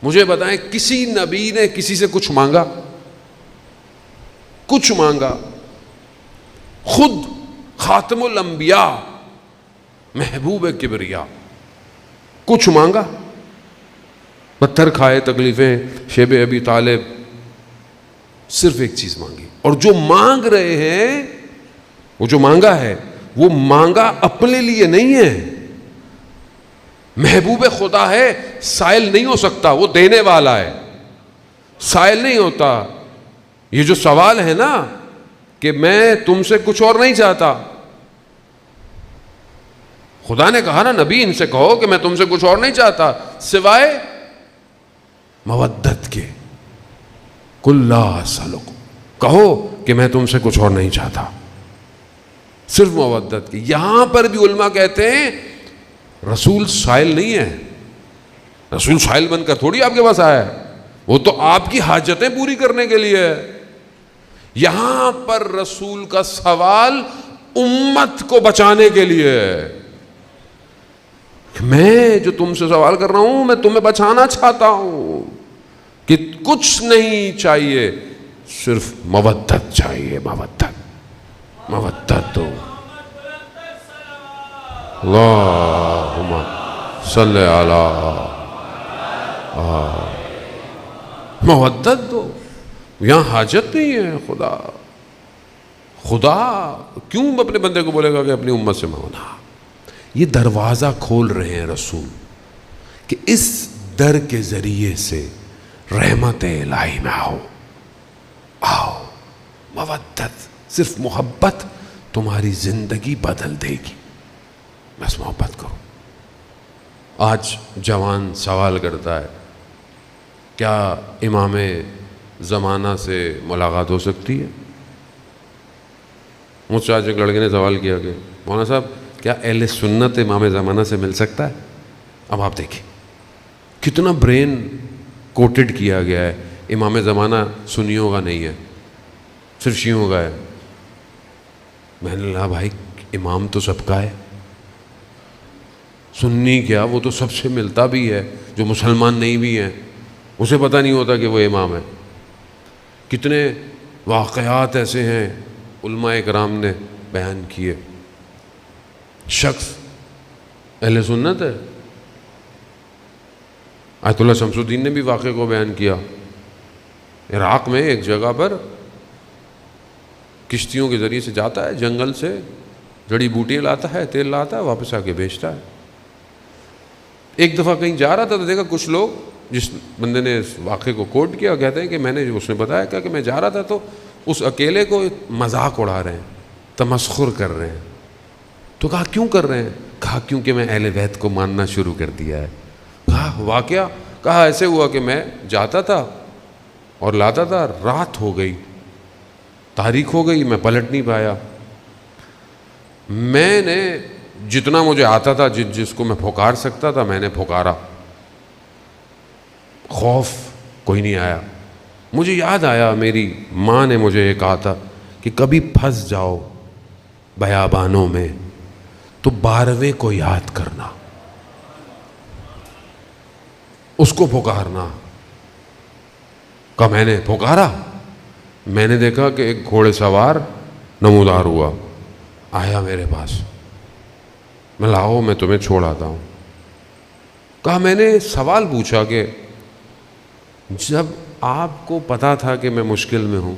مجھے بتائیں کسی نبی نے کسی سے کچھ مانگا؟ کچھ مانگا؟ خود خاتم الانبیاء محبوب کبریا کچھ مانگا؟ پتھر کھائے، تکلیفیں، شیب ابی طالب، صرف ایک چیز مانگی. اور جو مانگ رہے ہیں، وہ جو مانگا ہے وہ مانگا اپنے لیے نہیں ہے. محبوب خدا ہے، سائل نہیں ہو سکتا، وہ دینے والا ہے، سائل نہیں ہوتا. یہ جو سوال ہے نا کہ میں تم سے کچھ اور نہیں چاہتا، خدا نے کہا نا نبی ان سے کہو کہ میں تم سے کچھ اور نہیں چاہتا سوائے مودت کے. قل لا اسألکم، کہو کہ میں تم سے کچھ اور نہیں چاہتا، صرف مودت کی. یہاں پر بھی علماء کہتے ہیں رسول سائل نہیں ہے. رسول سائل بن کر تھوڑی آپ کے پاس آیا ہے، وہ تو آپ کی حاجتیں پوری کرنے کے لیے ہے. یہاں پر رسول کا سوال امت کو بچانے کے لیے ہے. میں جو تم سے سوال کر رہا ہوں میں تمہیں بچانا چاہتا ہوں کہ کچھ نہیں چاہیے، صرف مودت چاہیے. مودت دو. اللہم صلی علی مودت دو. یہاں حاجت نہیں ہے. خدا کیوں اپنے بندے کو بولے گا کہ اپنی امت سے مانگنا؟ یہ دروازہ کھول رہے ہیں رسول کہ اس در کے ذریعے سے رحمت الہی میں آؤ. مودت، صرف محبت تمہاری زندگی بدل دے گی. بس محبت کرو. آج جوان سوال کرتا ہے کیا امام زمانہ سے ملاقات ہو سکتی ہے؟ مجھ سے آج ایک لڑکے نے سوال کیا کہ مولانا صاحب کیا اہل سنت امام زمانہ سے مل سکتا ہے؟ اب آپ دیکھیں کتنا برین کوٹڈ کیا گیا ہے. امام زمانہ سنیوں کا نہیں ہے، صرف شیعوں کا ہے. میں نے کہا بھائی امام تو سب کا ہے. سنی کیا، وہ تو سب سے ملتا بھی ہے، جو مسلمان نہیں بھی ہیں اسے پتہ نہیں ہوتا کہ وہ امام ہے. کتنے واقعات ایسے ہیں علماء کرام نے بیان کیے. شخص اہل سنت ہے. آیت اللہ شمس الدین نے بھی واقعے کو بیان کیا. عراق میں ایک جگہ پر کشتیوں کے ذریعے سے جاتا ہے، جنگل سے جڑی بوٹیاں لاتا ہے، تیل لاتا ہے، واپس آ کے بیچتا ہے. ایک دفعہ کہیں جا رہا تھا تو دیکھا کچھ لوگ، جس بندے نے اس واقعے کو کوٹ کیا، کہتے ہیں کہ اس نے بتایا کہ میں جا رہا تھا تو اس اکیلے کو مذاق اڑا رہے ہیں، تمسخر کر رہے ہیں. تو کہا کیوں کر رہے ہیں؟ کہا کیونکہ میں اہل بیت کو ماننا شروع کر دیا ہے. کہا واقعہ؟ کہا ایسے ہوا کہ میں جاتا تھا اور لاتا تھا، رات ہو گئی، تاریخ ہو گئی، میں پلٹ نہیں پایا. میں نے جتنا مجھے آتا تھا، جس کو میں پھکار سکتا تھا میں نے پھکارا. خوف کوئی نہیں آیا. مجھے یاد آیا میری ماں نے مجھے یہ کہا تھا کہ کبھی پھنس جاؤ بیابانوں میں تو 12ویں کو یاد کرنا، اس کو پکارنا. کہا میں نے پکارا، میں نے دیکھا کہ ایک گھوڑے سوار نمودار ہوا، آیا میرے پاس. میں لاؤ میں تمہیں چھوڑ آتا ہوں. کہا میں نے سوال پوچھا کہ جب آپ کو پتا تھا کہ میں مشکل میں ہوں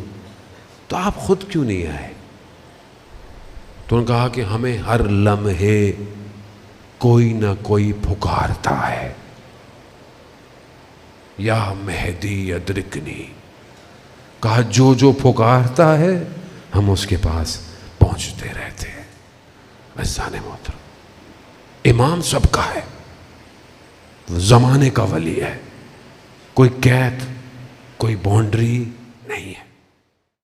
تو آپ خود کیوں نہیں آئے؟ تو انہوں نے کہا کہ ہمیں ہر لمحے کوئی نہ کوئی پکارتا ہے، یا مہدی ادرکنی. کہا جو پکارتا ہے ہم اس کے پاس پہنچتے رہتے ہیں. عزیزان محترم، امام سب کا ہے، زمانے کا ولی ہے. کوئی قید، کوئی باؤنڈری